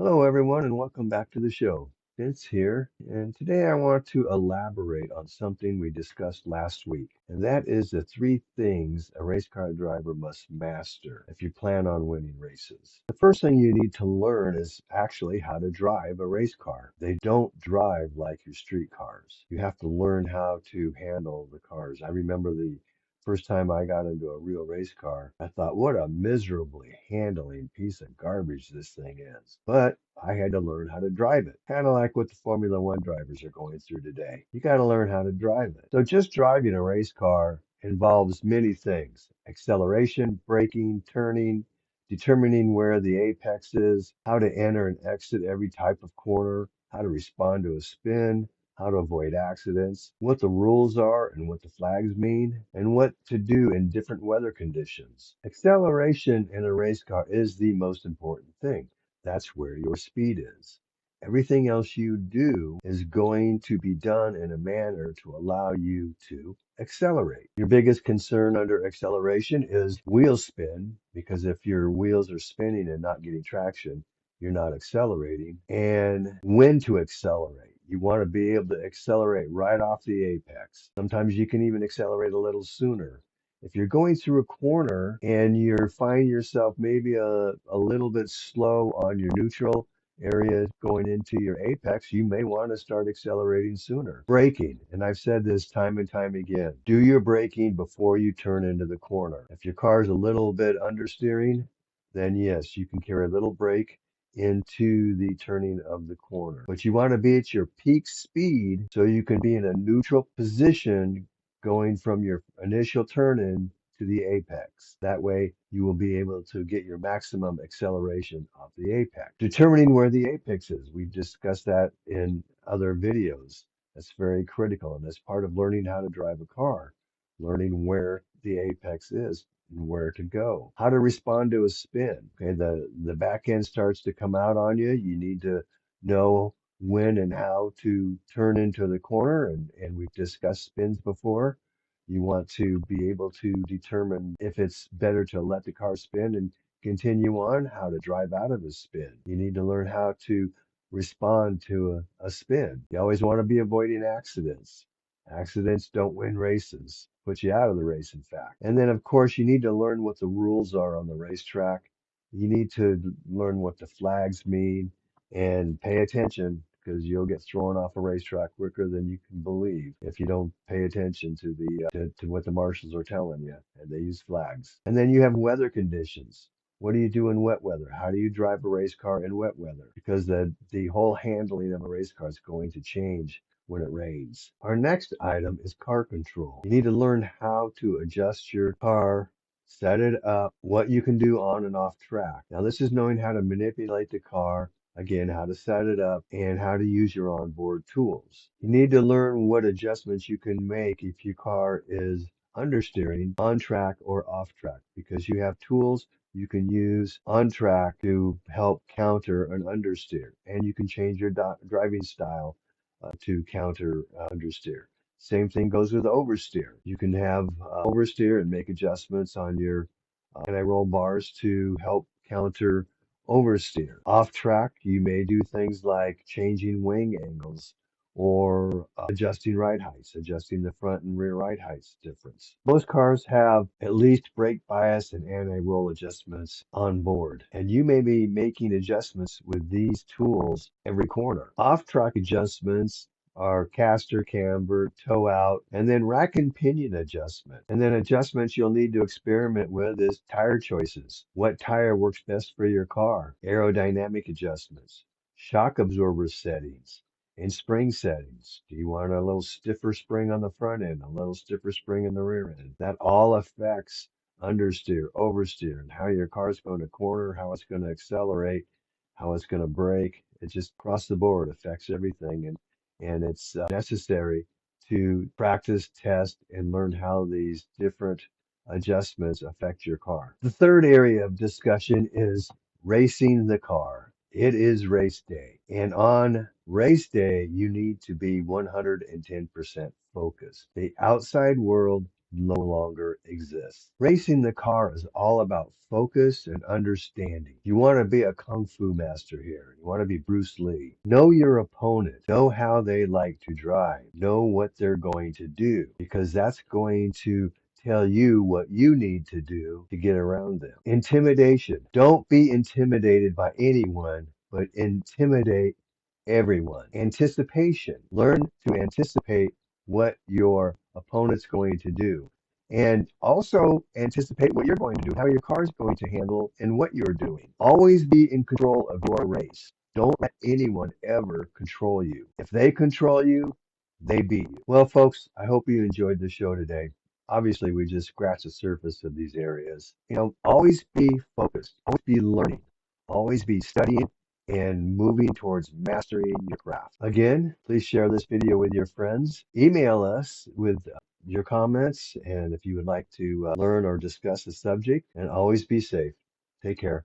Hello, everyone, and welcome back to the show. Vince here, and today I want to elaborate on something we discussed last week, and that is the three things a race car driver must master if you plan on winning races. The first thing you need to learn is actually how to drive a race car. They don't drive like your street cars. You have to learn how to handle the cars. I remember the first time I got into a real race car, I thought, what a miserably handling piece of garbage this thing is. But I had to learn how to drive it. Kind of like what the Formula One drivers are going through today. You got to learn how to drive it. So just driving a race car involves many things: acceleration, braking, turning, determining where the apex is, how to enter and exit every type of corner, how to respond to a spin, how to avoid accidents, what the rules are and what the flags mean, and what to do in different weather conditions. Acceleration in a race car is the most important thing. That's where your speed is. Everything else you do is going to be done in a manner to allow you to accelerate. Your biggest concern under acceleration is wheel spin, because if your wheels are spinning and not getting traction, you're not accelerating, and when to accelerate. You want to be able to accelerate right off the apex. Sometimes you can even accelerate a little sooner. If you're going through a corner and you find yourself maybe a little bit slow on your neutral area going into your apex, you may want to start accelerating sooner. Braking, and I've said this time and time again, do your braking before you turn into the corner. If your car's a little bit understeering, then yes, you can carry a little brake into the turning of the corner. But you want to be at your peak speed so you can be in a neutral position going from your initial turn in to the apex. That way you will be able to get your maximum acceleration off the apex. Determining where the apex is. We've discussed that in other videos. That's very critical, and that's part of learning how to drive a car, learning where the apex is and where to go. How to respond to a spin. Okay, the back end starts to come out on you. You need to know when and how to turn into the corner, and we've discussed spins before. You want to be able to determine if it's better to let the car spin and continue on, how to drive out of a spin. You need to learn how to respond to a spin. You always want to be avoiding accidents. Accidents don't win races, put you out of the race, in fact. And then, of course, you need to learn what the rules are on the racetrack. You need to learn what the flags mean and pay attention, because you'll get thrown off a racetrack quicker than you can believe if you don't pay attention to to what the marshals are telling you, and they use flags. And then you have weather conditions. What do you do in wet weather? How do you drive a race car in wet weather? Because the whole handling of a race car is going to change when it rains. Our next item is car control. You need to learn how to adjust your car, set it up, what you can do on and off track. Now, this is knowing how to manipulate the car, again, how to set it up, and how to use your onboard tools. You need to learn what adjustments you can make if your car is understeering, on track, or off track, because you have tools you can use on track to help counter an understeer, and you can change your driving style to counter understeer. Same thing goes with oversteer. You can have oversteer and make adjustments on your anti-roll bars to help counter oversteer. Off track, you may do things like changing wing angles or adjusting ride heights, adjusting the front and rear ride heights difference. Most cars have at least brake bias and anti-roll adjustments on board, and you may be making adjustments with these tools every corner. Off-track adjustments are caster camber, toe out, and then rack and pinion adjustment. And then adjustments you'll need to experiment with is tire choices. What tire works best for your car? Aerodynamic adjustments, shock absorber settings, and spring settings. Do you want a little stiffer spring on the front end, a little stiffer spring in the rear end? That all affects understeer, oversteer, and how your car's going to corner, how it's going to accelerate, how it's going to brake. It just across the board affects everything. And it's necessary to practice, test, and learn how these different adjustments affect your car. The third area of discussion is racing the car. It is race day, and on race day, you need to be 110% focused. The outside world no longer exists. Racing the car is all about focus and understanding. You want to be a kung fu master here. You want to be Bruce Lee. Know your opponent. Know how they like to drive. Know what they're going to do, because that's going to tell you what you need to do to get around them. Intimidation. Don't be intimidated by anyone, but intimidate everyone. Anticipation. Learn to anticipate what your opponent's going to do. And also anticipate what you're going to do, how your car's going to handle, and what you're doing. Always be in control of your race. Don't let anyone ever control you. If they control you, they beat you. Well, folks, I hope you enjoyed the show today. Obviously, we just scratched the surface of these areas. Always be focused, always be learning, always be studying and moving towards mastering your craft. Again, please share this video with your friends. Email us with your comments and if you would like to learn or discuss the subject, and always be safe. Take care.